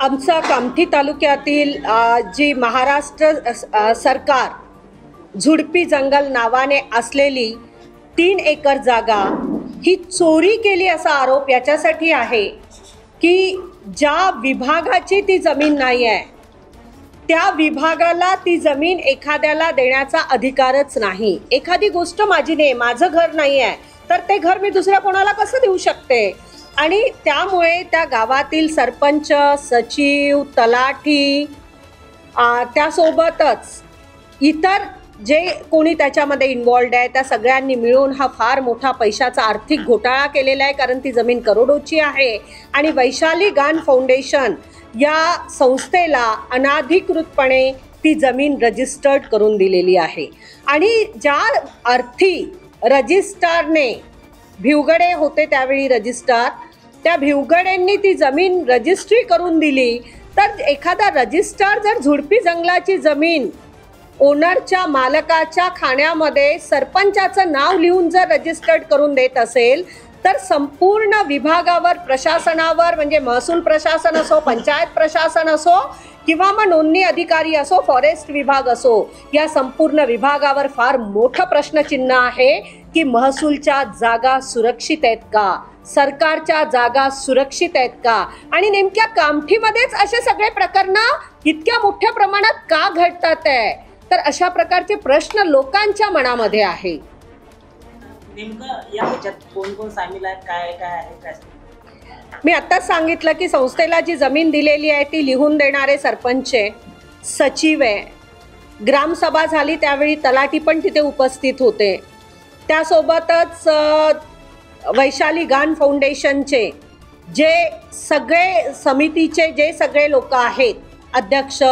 आमचा कामठी तालुक्यातील जी महाराष्ट्र सरकार झुडपी जंगल नावाने असलेली 3 एकर जागा ही चोरी केली असा आरोप याच्यासाठी आहे की ज्या विभागाची ती जमीन नाही आहे त्या विभागाला ती जमीन एखाद्याला देण्याचा अधिकारच नाही। एखादी गोष्ट माझी नाही, माझं घर नाही आहे, तर ते घर मी दुसऱ्या कोणाला कसं देऊ शकते? आणि त्यामुळे त्या गावातील सरपंच, सचिव, तलाठी, त्यासोबतच इतर जे कोणी त्याच्यामध्ये इन्वॉल्ड आहे त्या सगळ्यांनी मिळून हा फार मोठा पैशाचा आर्थिक घोटाळा केलेला आहे, कारण ती जमीन करोडोची आहे। आणि वैशाली गान फाउंडेशन या संस्थेला अनाधिकृतपणे ती जमीन रजिस्टर्ड करून दिलेली आहे। आणि ज्या अर्थी रजिस्ट्रारने, भिवगडे होते त्यावेळी रजिस्ट्रार, त्या भिवगडेंनी ती जमीन रजिस्ट्री करून दिली, तर एखादा रजिस्ट्रार जर झुडपी जंगलाची जमीन ओनरच्या, मालकाच्या खाण्यामध्ये सरपंचाचं नाव लिहून जर रजिस्टर्ड करून देत असेल तर संपूर्ण विभागावर, प्रशासनावर, म्हणजे महसूल प्रशासन असो, पंचायत प्रशासन असो किंवा मग नोंदणी अधिकारी असो, फॉरेस्ट विभाग असो, या संपूर्ण विभागावर फार मोठं प्रश्नचिन्ह आहे की महसूलच्या जागा सुरक्षित आहेत का, सरकारच्या जागा सुरक्षित आहेत का, आणि नेमक्या कामठीमध्येच असे सगळे प्रकरण इतक्या मोठ्या प्रमाणात का घडतात आहे? तर अशा प्रकारचे प्रश्न लोकांच्या मनामध्ये आहे। नेमकं या ह्याच्यात कोण कोण सामील आहे, काय काय आहे, काय? मी आत्ताच सांगितलं की संस्थेला जी जमीन दिलेली आहे ती लिहून देणारे सरपंच आहे, सचिव आहे, ग्रामसभा झाली त्यावेळी तलाठी पण तिथे उपस्थित होते, त्यासोबतच वैशाली गान फाउंडेशनचे जे सगळे समितीचे जे सगळे लोक आहेत, अध्यक्ष,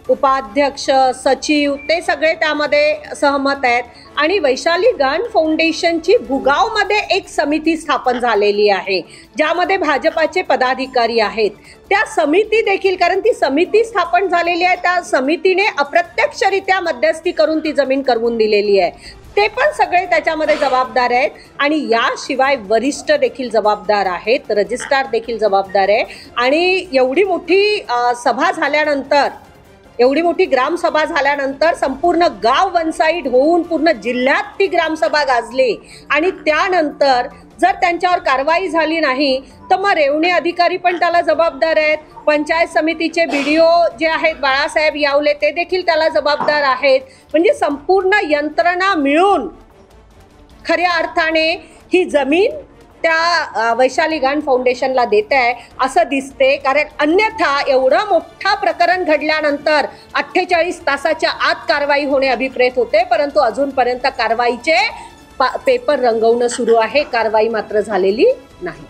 उपाध्यक्ष, सचिव, ते सगळे त्यामध्ये सहमत आहेत। आणि वैशाली गान फाउंडेशनची भुगावमध्ये एक समिती स्थापन झालेली आहे ज्यामध्ये भाजपाचे पदाधिकारी आहेत। त्या समिती देखील, कारण ती समिती स्थापन झालेली आहे, त्या समितीने अप्रत्यक्षरित्या मध्यस्थी करून ती जमीन करवून दिलेली आहे, ते पण सगळे त्याच्यामध्ये जबाबदार आहेत। आणि याशिवाय वरिष्ठ देखील जबाबदार आहेत, रजिस्ट्रार देखील जबाबदार आहे। आणि एवढी मोठी सभा झाल्यानंतर, एवढी मोठी ग्रामसभा झाल्यानंतर संपूर्ण गाव वन साईड होऊन पूर्ण जिल्ह्यात ती ग्रामसभा गाजली, आणि त्यानंतर जर त्यांच्यावर कारवाई झाली नाही तर मग रेवणे अधिकारी पण त्याला जबाबदार आहेत, पंचायत समितीचे BDO जे आहेत बाळासाहेब यावले ते देखील त्याला जबाबदार आहेत। म्हणजे संपूर्ण यंत्रणा मिळून खऱ्या अर्थाने ही जमीन त्या वैशाली गान फाउंडेशनला देत आहे असं दिसते, कारण अन्यथा एवढं मोठा प्रकरण घडल्यानंतर 48 तासाच्या आत कारवाई होणे अभिप्रेत होते, परंतु अजूनपर्यंत कारवाईचे पेपर रंगवणं सुरू आहे, कारवाई मात्र झालेली नाही।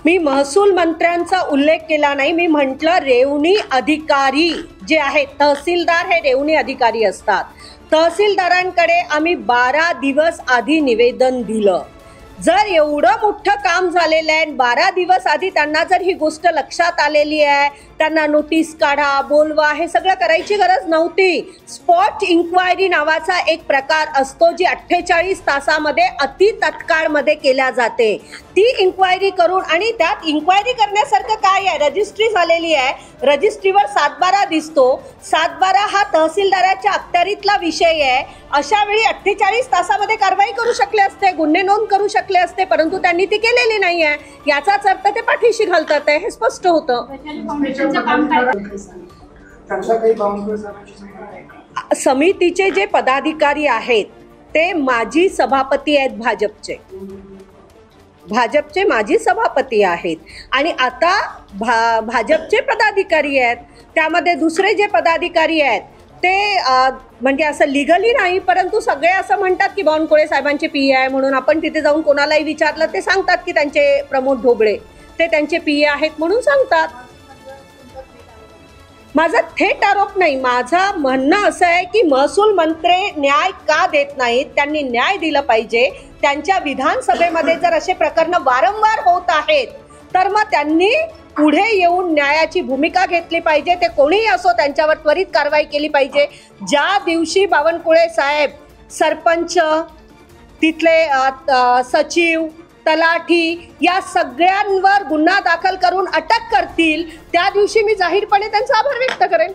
मी महसूल मंत्र्यांचा उल्लेख केला नाही, मी म्हटलं रेवणी अधिकारी जे आहेत, तहसीलदार हे रेवणी अधिकारी असतात, तहसीलदारांकडे आम्ही 12 दिवस आधी निवेदन दिलं। जर एवढं मोठं काम झालेलं आहे, 12 दिवस आधी त्यांना जर ही गोष्ट लक्षात आलेली आहे, त्यांना नोटीस काढा, बोलवा, हे सगळं करायची गरज नव्हती। स्पॉट इन्क्वायरी नावाचा एक प्रकार असतो जी 48 तासामध्ये अति तत्काळमध्ये केल्या जाते। ती इन्क्वायरी करून, आणि त्यात इन्क्वायरी करण्यासारखं काय आहे? रजिस्ट्री झालेली आहे, रजिस्ट्रीवर 7/12 दिसतो, 7/12 हा तहसीलदाराच्या अखत्यारीतला विषय आहे। अशा वेळी 48 तासामध्ये कारवाई करू शकले असते, गुन्हे नोंद करू शकले असते, परंतु त्यांनी ती केलेली नाही आहे। याचाच अर्थ ते पाठीशी घालतात आहे, हे स्पष्ट होतं। समितीचे जे पदाधिकारी आहेत ते माजी सभापती आहेत, भाजपचे माजी सभापती आहेत, आणि आता भाजपचे पदाधिकारी आहेत। त्यामध्ये दुसरे जे पदाधिकारी आहेत ते म्हणजे असं लिगली नाही, परंतु सगळे असं म्हणतात की बावनकुळे साहेबांचे PA आहे, म्हणून आपण तिथे जाऊन कोणालाही विचारलं ते सांगतात की त्यांचे प्रमोद ढोबळे ते त्यांचे PA आहेत म्हणून सांगतात। माझा थेट आरोप नाही, माझं म्हणणं असं आहे की महसूल मंत्री न्याय का देत नाहीत? त्यांनी न्याय दिलं पाहिजे। त्यांच्या विधानसभेमध्ये जर असे प्रकरण वारंवार होत आहेत तर मग त्यांनी पुढे येऊन न्यायाची भूमिका घेतली पाहिजे, ते कोणीही असो त्यांच्यावर त्वरित कारवाई केली पाहिजे। ज्या दिवशी बावनकुळे साहेब, सरपंच, तिथले सचिव, तलाठी या सगळ्यांवर गुन्हा दाखल करून अटक करतील त्या दिवशी मी जाहीरपणे त्यांचा आभार व्यक्त करेन.